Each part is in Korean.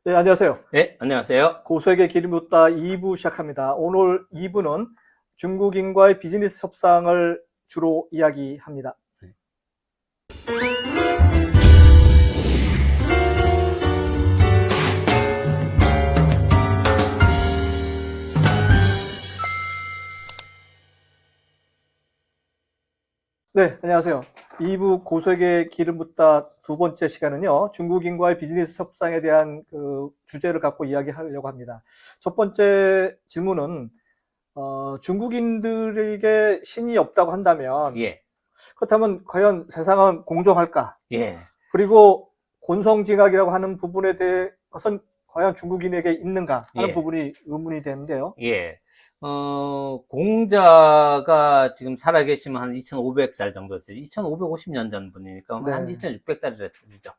네, 안녕하세요. 네, 안녕하세요. 고수에게 길이 묻다 2부 시작합니다. 오늘 2부는 중국인과의 비즈니스 협상을 주로 이야기합니다. 네, 안녕하세요. 2부 고수에게 길을 묻다 두 번째 시간은요, 중국인과의 비즈니스 협상에 대한 주제를 갖고 이야기하려고 합니다. 첫 번째 질문은, 중국인들에게 신이 없다고 한다면, 예, 그렇다면 과연 세상은 공정할까? 예, 그리고 권성징악이라고 하는 부분에 대해 것은 과연 중국인에게 있는가 하는 예. 부분이 의문이 되는데요. 예. 공자가 지금 살아계시면 한 2500살 정도 됐어요. 2550년 전 분이니까 네. 한 2600살이라 되죠.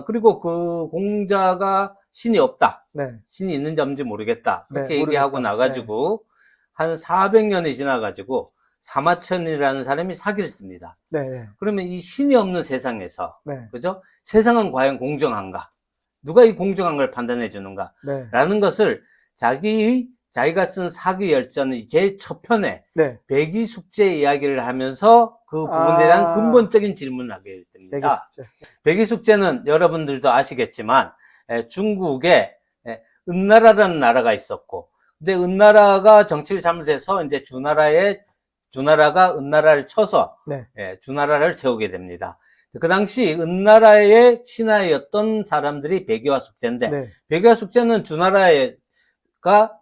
그리고 그 공자가 신이 없다. 네. 신이 있는지 없는지 모르겠다. 그렇게 네, 얘기하고 모르겠다. 나가지고 한 400년이 지나가지고 사마천이라는 사람이 사기를 씁니다. 네. 그러면 이 신이 없는 세상에서, 네. 그죠? 세상은 과연 공정한가? 누가 이 공정한 걸 판단해 주는가? 네. 라는 것을 자기가 쓴 사기열전의 제 첫 편에 네. 백이숙제 이야기를 하면서 그 부분에 대한 근본적인 질문을 하게 됩니다. 백이숙제는 여러분들도 아시겠지만 중국에 은나라라는 나라가 있었고, 근데 은나라가 정치를 잘못해서 이제 주나라가 은나라를 쳐서 네. 주나라를 세우게 됩니다. 그 당시 은나라의 신하였던 사람들이 백의와 숙제인데, 네. 백의와 숙제는 주나라가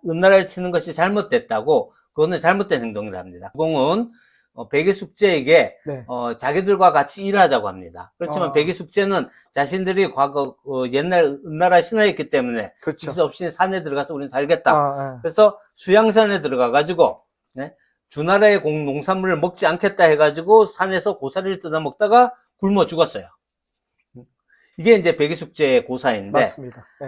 은나라를 치는 것이 잘못됐다고, 그거는 잘못된 행동을 합니다. 공은 백의 숙제에게 네. 자기들과 같이 일하자고 합니다. 그렇지만 백의 숙제는 자신들이 과거 옛날 은나라 신하였기 때문에 그렇죠. 수 없이 산에 들어가서 우리는 살겠다. 그래서 수양산에 들어가 가지고 주나라의 농산물을 먹지 않겠다 해가지고 산에서 고사리를 뜯어 먹다가 굶어 죽었어요. 이게 이제 백의숙제의 고사인데, 맞습니다. 네.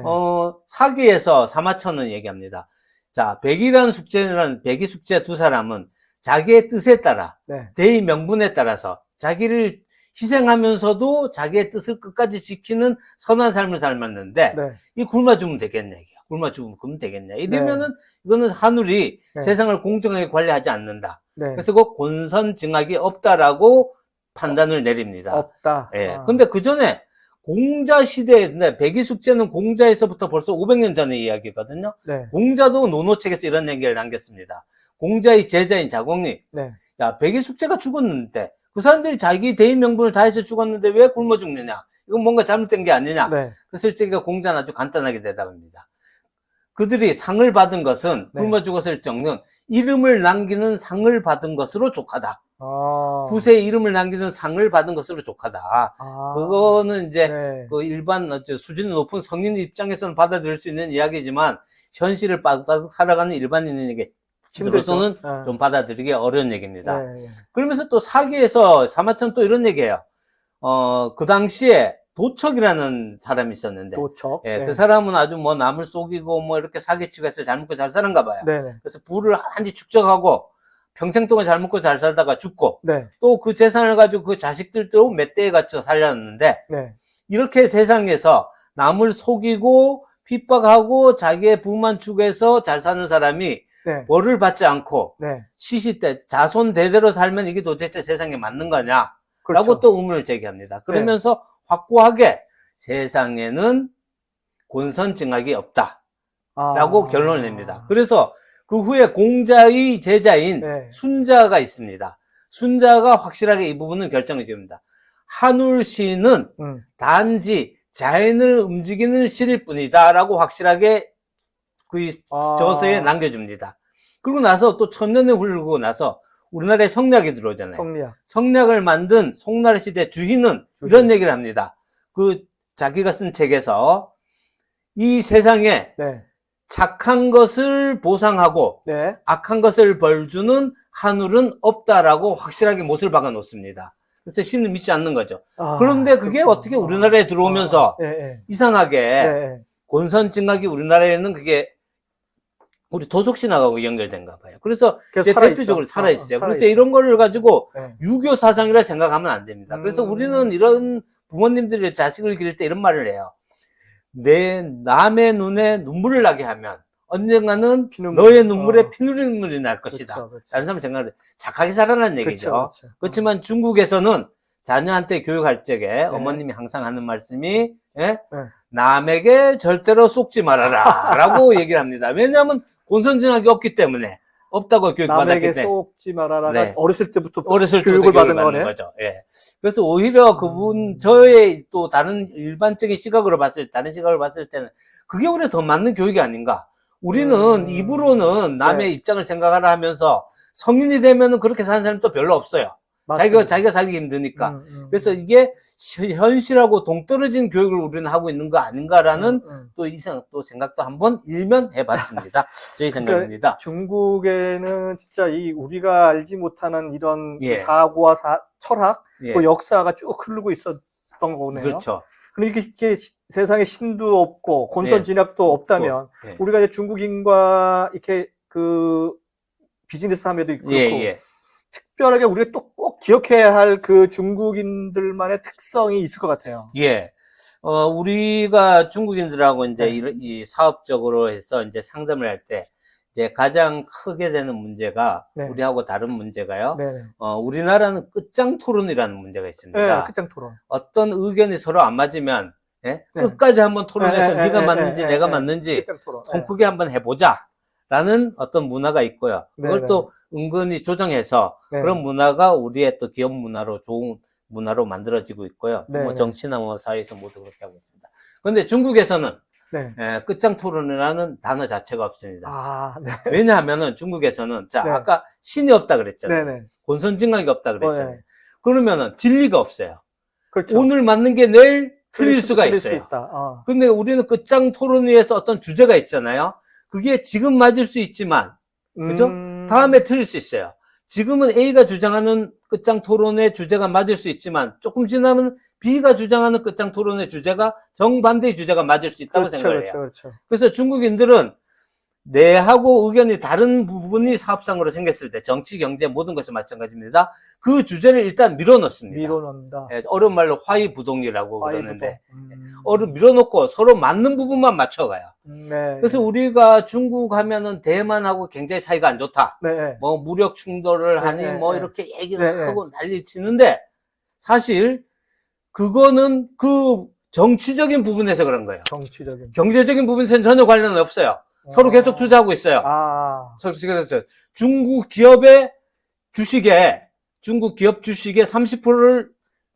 사기에서 사마천은 얘기합니다. 자, 백의숙제 두 사람은 자기의 뜻에 따라, 네. 대의 명분에 따라서 자기를 희생하면서도 자기의 뜻을 끝까지 지키는 선한 삶을 살았는데, 네. 이 굶어 죽으면 되겠냐, 이게. 굶어 죽으면 되겠냐. 이러면은, 이거는 하늘이 네. 세상을 공정하게 관리하지 않는다. 네. 그래서 그 권선징악이 없다라고 판단을 내립니다. 없다. 예. 근데 그 전에 공자 시대에, 백의숙제는 공자에서부터 벌써 500년 전의 이야기거든요. 네. 공자도 논어책에서 이런 얘기를 남겼습니다. 공자의 제자인 자공이, 네. 야, 백의숙제가 죽었는데, 그 사람들이 자기 대의 명분을 다해서 죽었는데 왜 굶어 죽느냐? 이건 뭔가 잘못된 게 아니냐? 네. 그래서 제가 공자는 아주 간단하게 대답합니다. 그들이 상을 받은 것은 네. 굶어 죽었을 정도는 이름을 남기는 상을 받은 것으로 족하다. 후세의 이름을 남기는 상을 받은 것으로 족하다. 그거는 이제 네. 그 일반 수준 높은 성인 입장에서는 받아들일 수 있는 이야기지만 현실을 빠득빠득 살아가는 일반인에게 힘들어서는 좀 받아들이기 어려운 얘기입니다. 네. 그러면서 또 사기에서 사마천 또 이런 얘기예요. 그 당시에 도척이라는 사람이 있었는데, 도척. 예, 네. 그 사람은 아주 뭐 남을 속이고 뭐 이렇게 사기치고 해서 잘 먹고 잘 사는가 봐요. 네. 그래서 부를 한지 축적하고 평생 동안 잘 먹고 잘 살다가 죽고, 네. 또 그 재산을 가지고 그 자식들도 몇 대에 갖춰 살렸는데, 네. 이렇게 세상에서 남을 속이고 핍박하고 자기의 부만 추구해서 잘 사는 사람이 네. 벌을 받지 않고 네. 시시때 자손 대대로 살면 이게 도대체 세상에 맞는 거냐? 그렇죠. 라고 또 의문을 제기합니다. 그러면서 확고하게 세상에는 권선징악이 없다. 라고 결론을 냅니다. 그래서 그 후에 공자의 제자인 네. 순자가 있습니다. 순자가 확실하게 이 부분은 결정을 지읍니다. 한울시는 단지 자연을 움직이는 시일 뿐이다 라고 확실하게 그 저서에 남겨줍니다. 그리고 나서 또 천년을 흐르고 나서 우리나라에 성략이 들어오잖아요. 성략을 만든 송나라 시대 주희는 이런 얘기를 합니다. 그 자기가 쓴 책에서 이 세상에 네. 착한 것을 보상하고 네. 악한 것을 벌주는 한울은 없다라고 확실하게 못을 박아 놓습니다. 그래서 신을 믿지 않는 거죠. 그런데 그게 어떻게 우리나라에 들어오면서 이상하게 권선징악이 우리나라에는 그게 우리 도속신학하고 연결된가 봐요. 그래서 이제 대표적으로 살아있어요. 그래서 이런 거를 가지고 유교 사상이라 생각하면 안 됩니다. 그래서 우리는 이런 부모님들이 자식을 기를 때 이런 말을 해요. 남의 눈에 눈물을 나게 하면 언젠가는 피눈물. 너의 눈물에 피눈물이 날 것이다. 그렇죠, 그렇죠. 다른 사람 생각을 착하게 살아라는 얘기죠. 그렇죠. 그렇지만 중국에서는 자녀한테 교육할 적에 어머님이 항상 하는 말씀이 남에게 절대로 속지 말아라 라고 얘기를 합니다. 왜냐하면 본선진학이 없기 때문에, 없다고 교육받았기 남에게 때문에. 속지 말아라가 네. 어렸을 때부터 어렸을 때부터 교육을 받은 받는 거네. 거죠. 예. 그래서 오히려 저의 또 다른 일반적인 시각으로 다른 시각을 봤을 때는 그게 오히려 더 맞는 교육이 아닌가. 우리는 입으로는 남의 입장을 생각하라 하면서 성인이 되면은 그렇게 사는 사람이 또 별로 없어요. 맞습니다. 자기가 살기 힘드니까. 그래서 이게 현실하고 동떨어진 교육을 우리는 하고 있는 거 아닌가라는 또 생각도 한번 일면 해봤습니다. 저희 생각입니다. 중국에는 진짜 우리가 알지 못하는 이런 예. 그 사고와 철학, 예. 그 역사가 쭉 흐르고 있었던 거네요. 그렇죠. 그러니까 이게 세상에 신도 없고 권선진학도 없다면 예. 우리가 이제 중국인과 이렇게 그 비즈니스 함에도 그렇고 예. 특별하게 우리가 또 꼭 기억해야 할 그 중국인들만의 특성이 있을 것 같아요. 예. 우리가 중국인들하고 이제 이 사업적으로 해서 이제 상담을 할 때 이제 가장 크게 되는 문제가 우리하고 다른 문제가요. 우리나라는 끝장 토론이라는 문제가 있습니다. 네, 끝장 토론. 어떤 의견이 서로 안 맞으면 끝까지 한번 토론해서 네가 맞는지 내가 맞는지 통 크게 한번 해보자. 라는 어떤 문화가 있고요. 그걸 또 은근히 조정해서 그런 문화가 우리의 또 기업 문화로 좋은 문화로 만들어지고 있고요. 뭐 정치나 뭐 사회에서 모두 그렇게 하고 있습니다. 그런데 중국에서는 끝장 토론이라는 단어 자체가 없습니다. 왜냐하면은 중국에서는 아까 신이 없다 그랬잖아요. 본선진학이 없다 그랬잖아요. 그러면은 진리가 없어요. 그렇죠. 오늘 맞는 게 내일 틀릴 수가 있어요. 근데 우리는 끝장 토론위에서 어떤 주제가 있잖아요. 그게 지금 맞을 수 있지만, 그죠? 다음에 틀릴 수 있어요. 지금은 A가 주장하는 끝장 토론의 주제가 맞을 수 있지만, 조금 지나면 B가 주장하는 끝장 토론의 주제가 정반대의 주제가 맞을 수 있다고 생각을 해요. 그렇죠. 그래서 중국인들은 내하고 의견이 다른 부분이 사업상으로 생겼을 때, 정치, 경제, 모든 것이 마찬가지입니다. 그 주제를 일단 밀어넣습니다. 밀어넣는다. 어려운 말로 화이부동이라고 그러는데, 밀어놓고 서로 맞는 부분만 맞춰가요. 그래서 우리가 중국 하면은 대만하고 굉장히 사이가 안 좋다. 뭐 무력 충돌을 하니 뭐 이렇게 얘기를 하고 난리 치는데, 사실 그거는 그 정치적인 부분에서 그런 거예요. 경제적인 부분에서는 전혀 관련은 없어요. 서로 계속 투자하고 있어요. 서로 그래서 중국 기업 주식의 30%를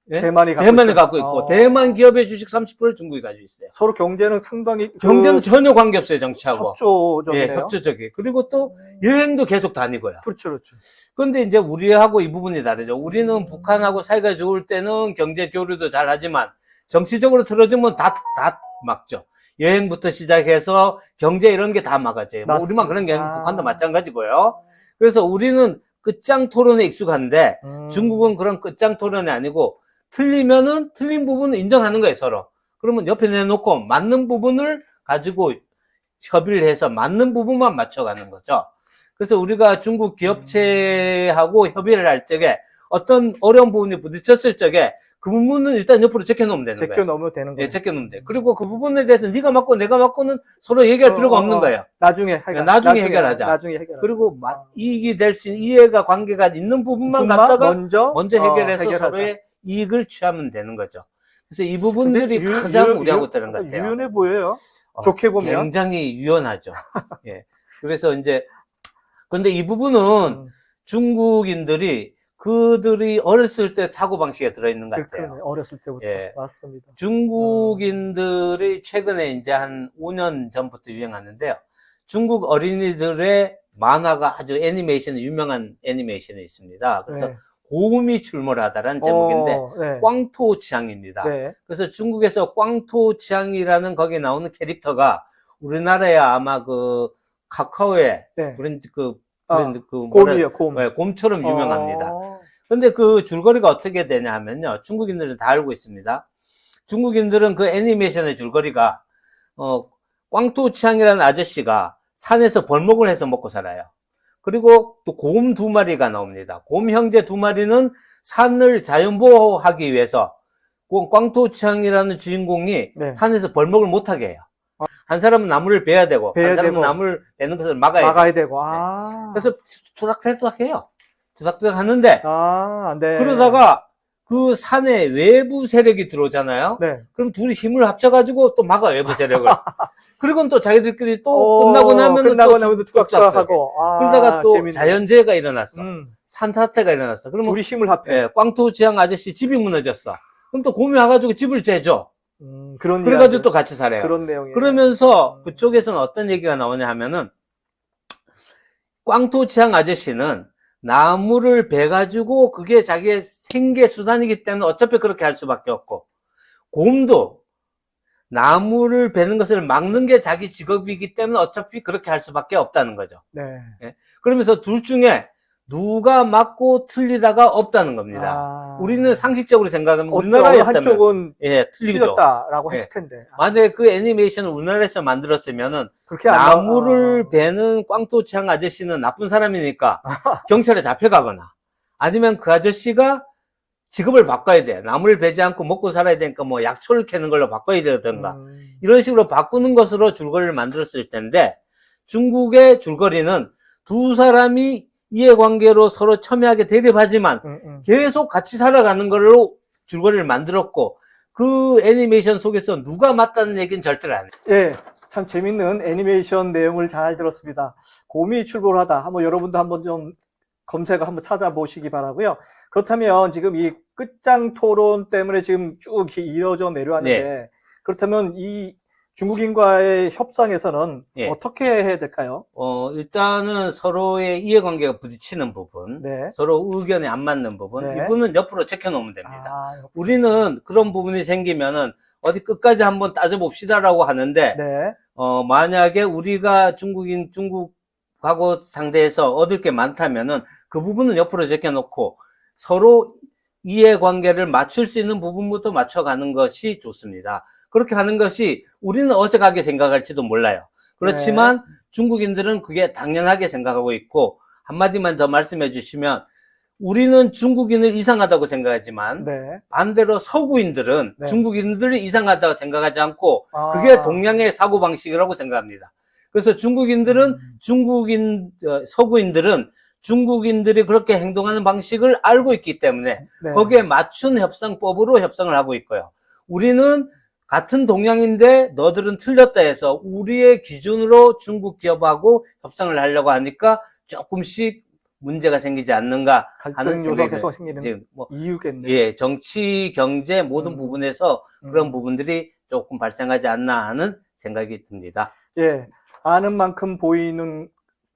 대만이 갖고 있고 대만 기업의 주식 30%를 중국이 가지고 있어요. 서로 경제는 상당히 경제는 전혀 관계 없어요. 정치하고 협조적이네요. 협조적이. 그리고 또 여행도 계속 다니고요. 그렇죠. 그런데 이제 우리하고 이 부분이 다르죠. 우리는 북한하고 사이가 좋을 때는 경제 교류도 잘 하지만 정치적으로 틀어지면 다 막죠. 여행부터 시작해서 경제 이런 게 다 막아져요. 뭐 우리만 그런 게 아니고 북한도 마찬가지고요. 그래서 우리는 끝장 토론에 익숙한데 중국은 그런 끝장 토론이 아니고 틀리면은 틀린 부분을 인정하는 거예요, 서로. 그러면 옆에 내놓고 맞는 부분을 가지고 협의를 해서 맞는 부분만 맞춰가는 거죠. 그래서 우리가 중국 기업체하고 협의를 할 적에 어떤 어려운 부분이 부딪혔을 적에 그 부분은 일단 옆으로 제껴놓으면 되는 거예요. 제껴놓으면 되는 거예요. 제껴놓으면 돼. 그리고 그 부분에 대해서 네가 맞고 내가 맞고는 서로 얘기할 필요가 없는 거예요. 나중에 해결하자. 그리고 이익이 될 수 있는 이해가 관계가 있는 부분만 갖다가 먼저 해결해서 서로의 이익을 취하면 되는 거죠. 그래서 이 부분들이 가장 우리하고 다른 것 같아요. 유연해 보여요. 좋게 보면. 굉장히 유연하죠. 그래서 이제 근데 이 부분은 중국인들이 그들이 어렸을 때 사고방식에 들어있는 것 같아요. 어렸을 때부터. 맞습니다. 중국인들이 최근에 이제 한 5년 전부터 유행하는데요. 중국 어린이들의 만화가 아주 유명한 애니메이션이 있습니다. 그래서 고음이 출몰하다라는 제목인데, 꽝토치앙입니다. 그래서 중국에서 꽝토치앙이라는 거기에 나오는 캐릭터가 우리나라에 아마 그 카카오의 곰처럼 유명합니다. 근데 그 줄거리가 어떻게 되냐 하면요. 중국인들은 다 알고 있습니다. 중국인들은 그 애니메이션의 줄거리가, 꽝토치앙이라는 아저씨가 산에서 벌목을 해서 먹고 살아요. 그리고 또 곰 2마리가 나옵니다. 곰 형제 2마리는 산을 자연보호하기 위해서 꽝토치앙이라는 주인공이 네. 산에서 벌목을 못하게 해요. 한 사람은 나무를 베야 되고, 한 사람은 나무를 베는 것을 막아야 되고. 아. 그래서 투닥투닥해요. 투닥투닥 하는데, 네. 그러다가 그 산에 외부 세력이 들어오잖아요. 네. 그럼 둘이 힘을 합쳐가지고 또 막아, 외부 세력을. 그리고는 또 자기들끼리 또 끝나고 나면 또 투닥투닥하고. 그러다가 또 재밌네. 자연재해가 일어났어. 산사태가 일어났어. 그러면 둘이 힘을 합해. 예, 꽝토지향 아저씨 집이 무너졌어. 그럼 또 곰이 와가지고 집을 재줘. 그래가지고 또 같이 살아요. 그런 내용이. 그러면서 그쪽에서는 어떤 얘기가 나오냐 하면은, 꽝토지향 아저씨는 나무를 베가지고 그게 자기의 생계 수단이기 때문에 어차피 그렇게 할 수밖에 없고, 곰도 나무를 베는 것을 막는 게 자기 직업이기 때문에 어차피 그렇게 할 수밖에 없다는 거죠. 네. 예? 그러면서 둘 중에 누가 맞고 틀리다가 없다는 겁니다. 우리는 상식적으로 생각하면 우리나라였다면 한쪽은 틀리죠. 틀렸다라고 했을 텐데. 만약에 그 애니메이션을 우리나라에서 만들었으면은 그렇게 나무를 베는 꽝토치앙 아저씨는 나쁜 사람이니까 경찰에 잡혀가거나, 아니면 그 아저씨가 직업을 바꿔야 돼. 나무를 베지 않고 먹고 살아야 되니까 뭐 약초를 캐는 걸로 바꿔야 되든가, 이런 식으로 바꾸는 것으로 줄거리를 만들었을 텐데, 중국의 줄거리는 두 사람이 이해관계로 서로 첨예하게 대립하지만 계속 같이 살아가는 걸로 줄거리를 만들었고, 그 애니메이션 속에서 누가 맞다는 얘기는 절대로 안 해요. 예, 참 재밌는 애니메이션 내용을 잘 들었습니다. 곰이 출몰하다. 한번 여러분도 한번 좀 검색을 한번 찾아보시기 바라고요. 그렇다면 지금 이 끝장 토론 때문에 지금 쭉 이어져 내려왔는데, 그렇다면 이 중국인과의 협상에서는 어떻게 해야 될까요? 일단은 서로의 이해관계가 부딪히는 부분, 서로 의견이 안 맞는 부분, 이분은 옆으로 제껴놓으면 됩니다. 우리는 그런 부분이 생기면은 어디 끝까지 한번 따져봅시다라고 하는데, 만약에 우리가 중국하고 상대해서 얻을 게 많다면은 그 부분은 옆으로 제껴놓고 서로 이해관계를 맞출 수 있는 부분부터 맞춰가는 것이 좋습니다. 그렇게 하는 것이 우리는 어색하게 생각할지도 몰라요. 그렇지만 중국인들은 그게 당연하게 생각하고 있고, 한마디만 더 말씀해 주시면, 우리는 중국인을 이상하다고 생각하지만 반대로 서구인들은 중국인들이 이상하다고 생각하지 않고 그게 동양의 사고방식이라고 생각합니다. 그래서 서구인들은 중국인들이 그렇게 행동하는 방식을 알고 있기 때문에 거기에 맞춘 협상법으로 협상을 하고 있고요. 우리는 같은 동양인데 너들은 틀렸다 해서 우리의 기준으로 중국 기업하고 협상을 하려고 하니까 조금씩 문제가 생기지 않는가 하는 생각이 계속 생기는 이유겠네요. 예, 정치, 경제 모든 부분에서 그런 부분들이 조금 발생하지 않나 하는 생각이 듭니다. 예, 아는 만큼 보이는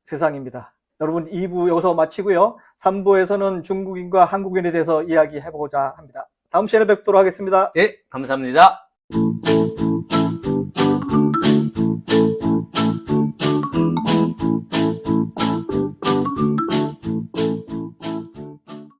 세상입니다. 여러분 2부 여기서 마치고요. 3부에서는 중국인과 한국인에 대해서 이야기해보고자 합니다. 다음 시간에 뵙도록 하겠습니다. 예, 감사합니다.